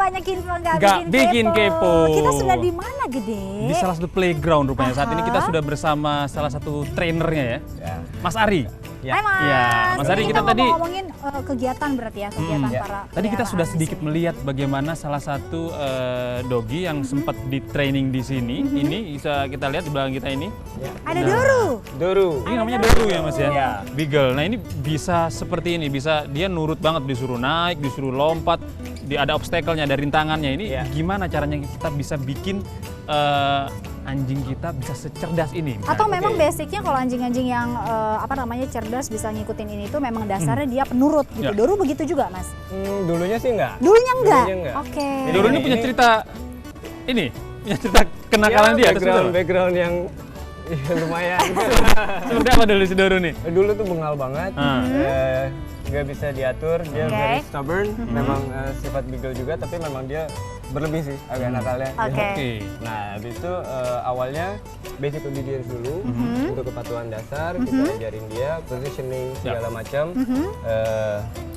banyak info, nggak bikin kepo. Kita sudah di mana, Gede? Di salah satu playground rupanya. Saat ini kita sudah bersama salah satu trainernya ya, Mas Ari. Hai Mas. Ya, Mas Ari, kita tadi ngomongin kegiatan berarti ya, kegiatan para tadi kita sudah peliharaan sedikit di sini. melihat bagaimana salah satu doggy yang sempat di training di sini. Ini bisa kita lihat di belakang kita ini. Ada Doru. Doru. Ini namanya Doru ya Mas ya? Iya. Beagle. Nah ini bisa seperti ini, bisa dia nurut banget, disuruh naik, disuruh lompat, ada obstacle-nya, ada rintangannya. Ini gimana caranya kita bisa bikin anjing kita bisa secerdas ini? Misalnya. Atau memang basicnya kalau anjing-anjing yang cerdas bisa ngikutin ini itu memang dasarnya dia penurut gitu. Ya. Doru begitu juga Mas? Dulunya sih enggak. Dulunya enggak? Dulunya enggak. Oke. Jadi Doru ini punya cerita punya cerita kenakalan dia atau seperti apa? Background yang lumayan. Seperti apa dulu si Doru nih? Dulu tuh bengal banget. Nggak bisa diatur, dia very stubborn. Memang sifat beagle juga, tapi memang dia berlebih sih, agak nakalnya. Oke. Nah, habis itu awalnya basic obedience dulu untuk kepatuhan dasar, kita ajarin dia positioning segala macam,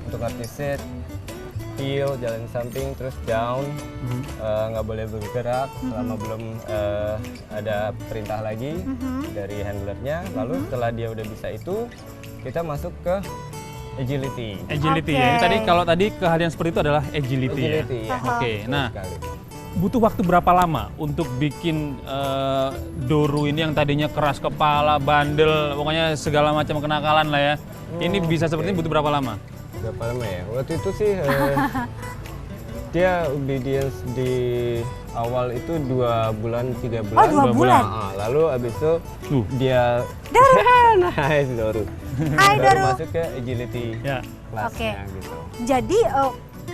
untuk arti sit, heel, jalan samping, terus down, nggak boleh bergerak selama belum ada perintah lagi dari handlernya. Lalu setelah dia udah bisa itu, kita masuk ke agility. Agility ya. Ini tadi kalau tadi keahlian seperti itu adalah agility ya. Ya. Oke. Nah, Sekali. butuh waktu berapa lama untuk bikin Doru ini yang tadinya keras kepala, bandel, pokoknya segala macam kenakalan lah ya. Ini bisa seperti ini butuh berapa lama? Berapa lama ya? Waktu itu sih dia obedience di awal itu 2 bulan, 3 bulan. Oh, 2 bulan. Lalu abis itu dia nice Doru. Hai Baru Doru. masuk ke agility kelasnya gitu. Jadi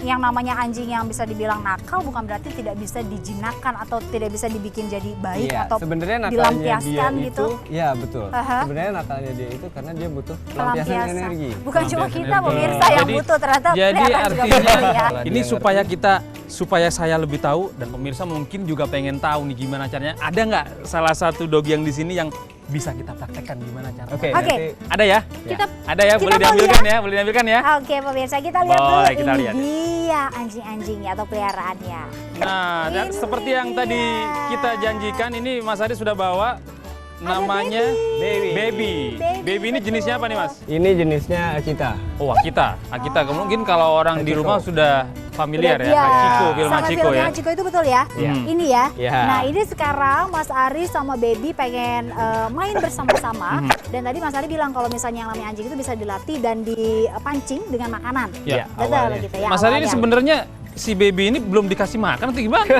yang namanya anjing yang bisa dibilang nakal bukan berarti tidak bisa dijinakkan atau tidak bisa dibikin jadi baik Iya, atau sebenarnya nakalnya dia dilampiaskan gitu. Iya betul. Sebenarnya nakalnya dia itu karena dia butuh pelampiasan energi. Bukan cuma kita energi. pemirsa yang butuh, ternyata Jadi peliharaan juga artinya butuh ya. ini supaya saya lebih tahu dan pemirsa mungkin juga pengen tahu nih gimana caranya. Ada nggak salah satu doggy yang di sini yang bisa kita praktekkan gimana caranya? Oke. Oke. Nanti Ada ya? Ada ya? kita Boleh mau diambilkan ya? Boleh diambilkan ya? Oke pemirsa, kita lihat Boleh, dulu kita ini lihat. dia anjing-anjingnya atau peliharaannya. Nah, dan Ini seperti yang dia. tadi kita janjikan, ini Mas Adi sudah bawa namanya Baby. Baby ini jenisnya apa nih Mas? ini jenisnya Akita. Oh, Akita. Mungkin kalau orang di rumah sudah familiar ya, Iya. Hachiko, film Sama Hachiko filmnya ya. Hachiko itu betul ya? Iya. Ini ya? Iya. Nah ini sekarang Mas Ari sama Baby pengen main bersama-sama. Dan tadi Mas Ari bilang kalau misalnya yang namanya anjing itu bisa dilatih dan dipancing dengan makanan. Iya, Betul awalnya. gitu ya. Mas Adi ini awalnya. sebenarnya si Baby ini belum dikasih makan atau gimana?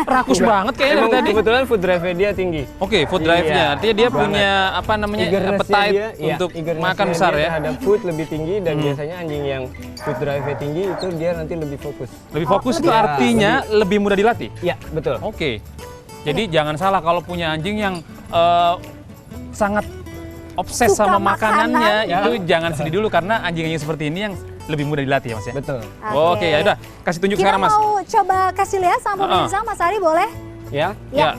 Rakus banget kayaknya dari Emang tadi. kebetulan food drive-nya dia tinggi. Oke, food drive-nya. Iya, Artinya dia banget. punya apa namanya Eagerness-nya appetite dia, iya, untuk eagerness-nya makan dia besar ya. terhadap food lebih tinggi dan biasanya anjing yang food drive-nya tinggi itu dia nanti lebih fokus. Lebih fokus itu lebih- artinya lebih mudah dilatih. Iya, betul. Oke. Jadi jangan salah kalau punya anjing yang sangat obses Suka sama makanannya, makanan. itu jangan sedih dulu karena anjing-anjing seperti ini yang lebih mudah dilatih ya Mas ya. Betul. Oke, ya udah kasih tunjuk Kita sekarang Mas. mau coba kasih lihat sama pemirsa, Mas Ari boleh? Ya. Ya.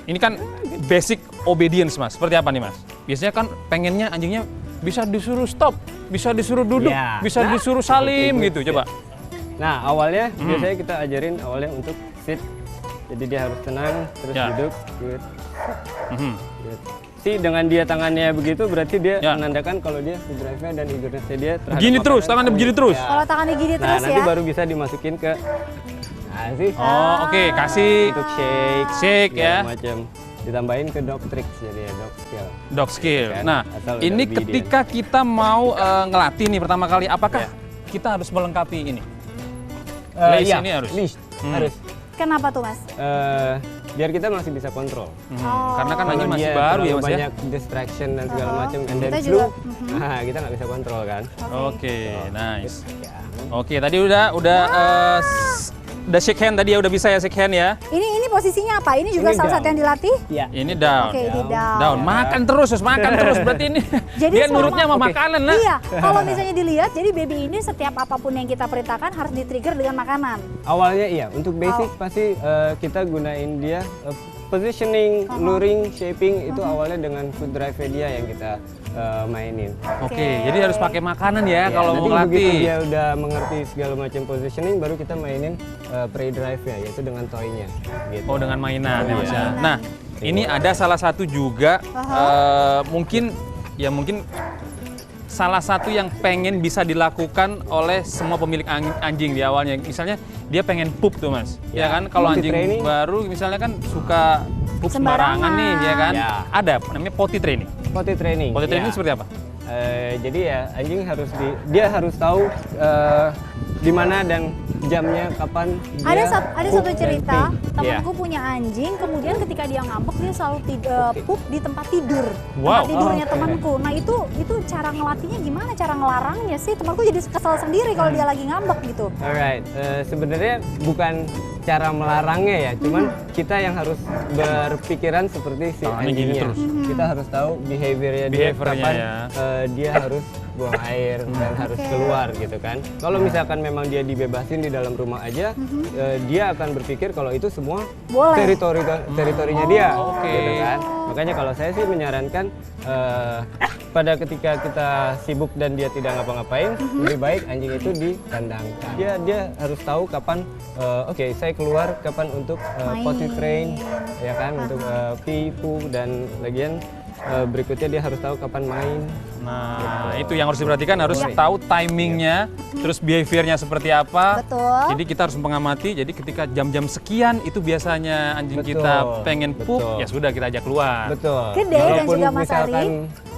Ini kan basic obedience Mas. Seperti apa nih Mas? Biasanya kan pengennya anjingnya bisa disuruh stop, bisa disuruh duduk, Ya. bisa disuruh salim gitu. Coba. Nah, awalnya biasanya kita ajarin awalnya untuk sit. Jadi dia harus tenang, terus Ya. duduk. Good. Mhm. Good. Dengan dia tangannya begitu berarti dia Ya. menandakan kalau dia food drive-nya dan eagerness-nya dia terhadap Begini terus, makanan. tangannya begini terus. Kalau tangannya gini Nah, terus nanti ya. baru bisa dimasukin ke sih. Oh, oke, kasih Untuk shake, shake segala ya. macam. Ditambahin ke dog tricks jadi ya dog skill. Dog skill. Kan? Nah, Asal udah ini obedient. ketika kita mau ngelatih nih pertama kali, apakah Ya. kita harus melengkapi ini? Leash Iya, ini harus? leash, harus. Kenapa tuh Mas? Biar kita masih bisa kontrol. Karena kan Kalau anjing masih dia baru ya terlalu Mas ya. banyak distraction dan segala macam, and then Kita flu, juga, nah kita nggak bisa kontrol kan. Oke, nice. Ya. Oke, tadi udah shake hand tadi ya, udah bisa ya shake hand ya. Ini posisinya apa? Ini juga Ini salah down. satu yang dilatih? Ya. Ini down. Oke, ini down. Down, makan terus berarti ini. Jadi dia selama- nurutnya sama Oke. makanan nah. Iya, kalau misalnya dilihat, jadi Baby ini setiap apapun yang kita perintahkan harus di-trigger dengan makanan. Awalnya iya, untuk basic pasti kita gunain dia positioning, luring, shaping itu awalnya dengan food drive dia yang kita mainin. Oke, jadi harus pakai makanan ya kalau mau nanti begitu ngelatih. dia udah mengerti segala macam positioning, baru kita mainin prey drive-nya, yaitu dengan toy-nya. Gitu. Oh, dengan mainan ya Iya. Mas ya. Nah, ini ada salah satu juga mungkin salah satu yang pengen bisa dilakukan oleh semua pemilik anjing di awalnya. Misalnya dia pengen pup tuh Mas. Ya kan kalau Potty anjing training. baru misalnya kan suka pup sembarangan nih ya kan. Ya. Ada namanya potty training. Potty training. Potty training Ya. seperti apa? Jadi ya anjing dia harus tahu di mana dan jamnya kapan dia Ada pup satu dan cerita, pee. temanku punya anjing, kemudian ketika dia ngambek dia selalu pup di tempat tidur. Wow. Tempat tidurnya Oke. temanku. Nah, itu cara ngelatihnya gimana? Cara ngelarangnya sih? Temanku jadi kesel sendiri kalau dia lagi ngambek gitu. Alright, sebenarnya bukan cara melarangnya ya, cuman kita yang harus berpikiran seperti si Tangannya gini anjingnya. terus. Kita harus tahu behaviornya dia, Behaviornya kapan ya. dia harus buang air dan harus keluar gitu kan. Kalau misalkan memang dia dibebasin di dalam rumah aja, dia akan berpikir kalau itu semua Boleh. teritorinya dia, Oke. gitu kan. Makanya kalau saya sih menyarankan pada ketika kita sibuk dan dia tidak ngapa-ngapain, lebih baik anjing itu dikandangkan. Dia harus tahu kapan, oke saya keluar kapan untuk potty train, ya kan, untuk pee, poo, dan lagian berikutnya dia harus tahu kapan main. Nah, itu yang harus diperhatikan, harus tahu timingnya, terus behaviornya seperti apa. Betul. Jadi kita harus mengamati, jadi ketika jam-jam sekian itu biasanya anjing Betul, kita pengen pup, betul. ya sudah kita ajak keluar. Betul. Gede dan Walaupun juga Mas misalkan Ari.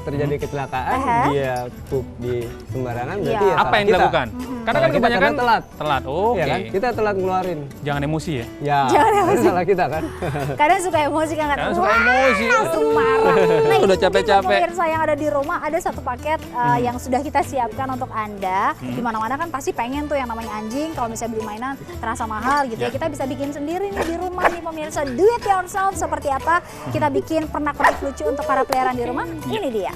terjadi kecelakaan, dia pup di sembarangan, berarti Iya. ya Apa salah yang kita. dilakukan? Karena kan Salah kita kebanyakan karena telat. Telat. Oke. Ya kan? Kita telat ngeluarin. Jangan emosi ya. Ya, Jangan itu emosi. salah kita kan. Kadang suka emosi kan Kadang suka emosi. langsung marah. Nah, ini Udah mungkin capek-capek. buat pemirsa yang ada di rumah ada satu paket yang sudah kita siapkan untuk Anda. Di mana-mana kan pasti pengen tuh yang namanya anjing, kalau misalnya beli mainan terasa mahal gitu ya. Kita bisa bikin sendiri nih di rumah nih pemirsa. Do it yourself seperti apa? Kita bikin pernak-pernik lucu untuk para peliharaan di rumah. Ini dia.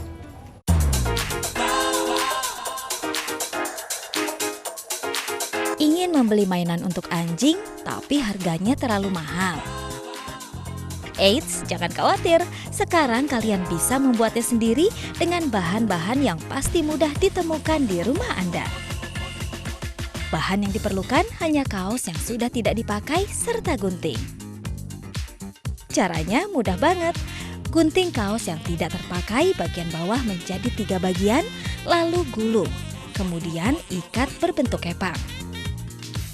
Ingin membeli mainan untuk anjing, tapi harganya terlalu mahal. Eits, jangan khawatir. Sekarang kalian bisa membuatnya sendiri dengan bahan-bahan yang pasti mudah ditemukan di rumah Anda. Bahan yang diperlukan hanya kaos yang sudah tidak dipakai serta gunting. Caranya mudah banget. Gunting kaos yang tidak terpakai bagian bawah menjadi 3 bagian, lalu gulung. Kemudian ikat berbentuk kepang.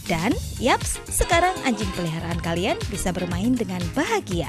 Dan, yaps, sekarang anjing peliharaan kalian bisa bermain dengan bahagia.